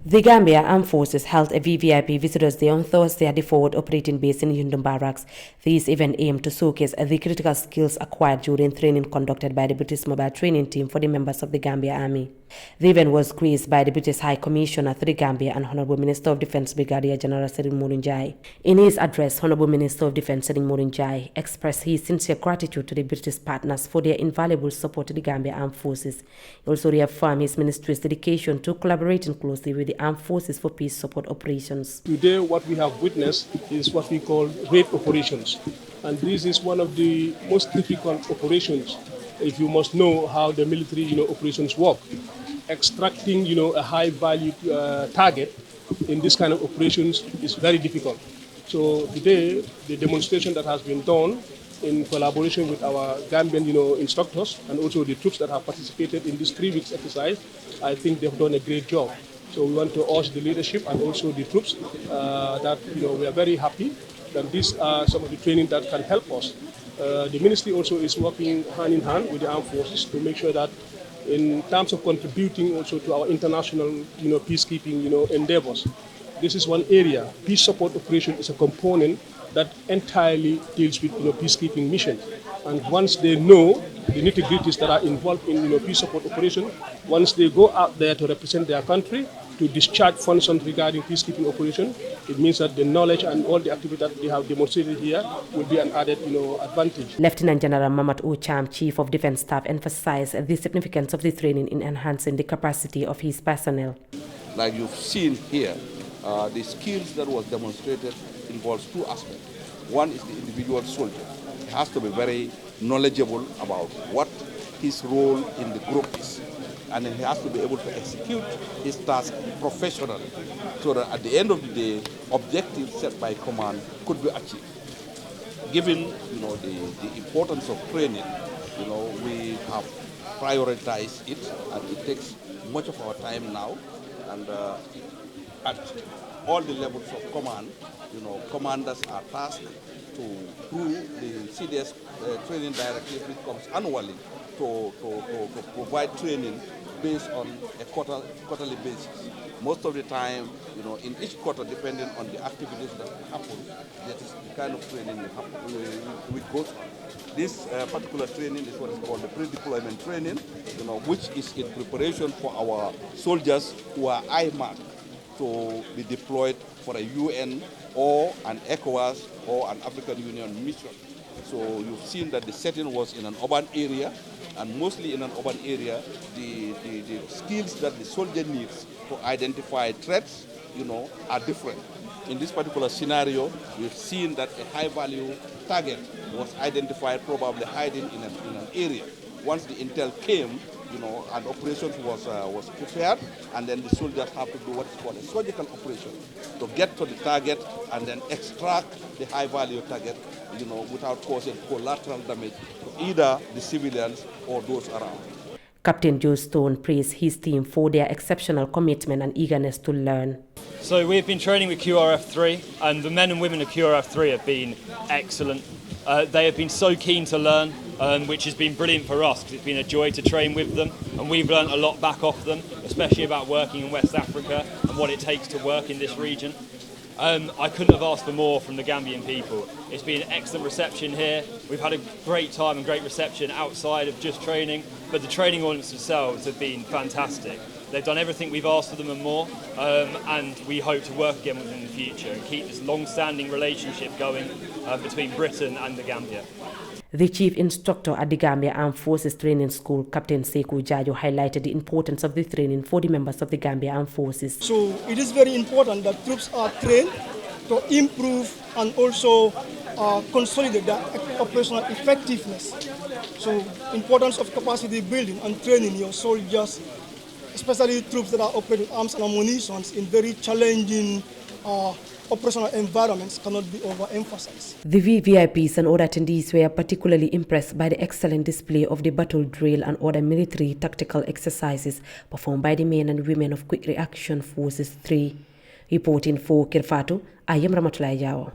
The Gambia Armed Forces held a VVIP Visitors Day on Thursday at the forward operating base in Yundum Barracks. This event aimed to showcase the critical skills acquired during training conducted by the British Mobile Training Team for the members of the Gambia Army. The event was graced by the British High Commissioner to the Gambia and Honorable Minister of Defence Brigadier General Serin Murunjai. In his address, Honorable Minister of Defence Serin Murunjai expressed his sincere gratitude to the British partners for their invaluable support to the Gambia Armed Forces. He also reaffirmed his ministry's dedication to collaborating closely with the Armed Forces for peace support operations. Today what we have witnessed is what we call raid operations, and this is one of the most difficult operations if you must know how the military operations work. Extracting a high value target in this kind of operations is very difficult. So today the demonstration that has been done in collaboration with our Gambian instructors and also the troops that have participated in this 3 weeks exercise, I think they've done a great job. So we want to urge the leadership and also the troops that we are very happy that these are some of the training that can help us. The ministry also is working hand in hand with the armed forces to make sure that in terms of contributing also to our international peacekeeping endeavors. This is one area. Peace support operation is a component that entirely deals with peacekeeping missions. And once they know the nitty-gritties that are involved in peace support operation, once they go out there to represent their country, to discharge functions regarding peacekeeping operation, it means that the knowledge and all the activity that they have demonstrated here will be an added advantage. Lieutenant General Mamat Ocham, Chief of Defence Staff, emphasized the significance of the training in enhancing the capacity of his personnel. Like you've seen here, the skills that was demonstrated involves 2 aspects. One is the individual soldier. He has to be very knowledgeable about what his role in the group is. And he has to be able to execute his task professionally so that at the end of the day, objectives set by command could be achieved. Given the importance of training, we have prioritized it, and it takes much of our time now. And at all the levels of command, commanders are tasked through the CDS training directive, which comes annually, to provide training based on a quarterly basis. Most of the time, in each quarter, depending on the activities that happen, that is the kind of training we go through. This particular training is what is called the pre-deployment training, which is in preparation for our soldiers who are IMAC to be deployed for a UN or an ECOWAS or an African Union mission. So you've seen that the setting was in an urban area, and mostly in an urban area, the skills that the soldier needs to identify threats, are different. In this particular scenario, we've seen that a high-value target was identified, probably hiding in an area. Once the intel came, an operation was prepared, and then the soldiers have to do what is called a surgical operation to get to the target and then extract the high-value target, without causing collateral damage to either the civilians or those around. Captain Joe Stone praised his team for their exceptional commitment and eagerness to learn. So we've been training with QRF3, and the men and women of QRF3 have been excellent. They have been so keen to learn, which has been brilliant for us because it's been a joy to train with them, and we've learned a lot back off them, especially about working in West Africa and what it takes to work in this region. I couldn't have asked for more from the Gambian people. It's been an excellent reception here. We've had a great time and great reception outside of just training, but the training audience themselves have been fantastic. They've done everything we've asked of them and more, and we hope to work again with them in the future and keep this long-standing relationship going between Britain and the Gambia. The chief instructor at the Gambia Armed Forces Training School, Captain Sekou Jajo, highlighted the importance of the training for the members of the Gambia Armed Forces. So it is very important that troops are trained to improve and also consolidate their operational effectiveness. So importance of capacity building and training your soldiers, especially troops that are operating arms and ammunition in very challenging operational environments, cannot be overemphasized. The VVIPs and other attendees were particularly impressed by the excellent display of the battle drill and other military tactical exercises performed by the men and women of Quick Reaction Forces 3. Reporting for Kirfatu, I am Ramatulai Jawa.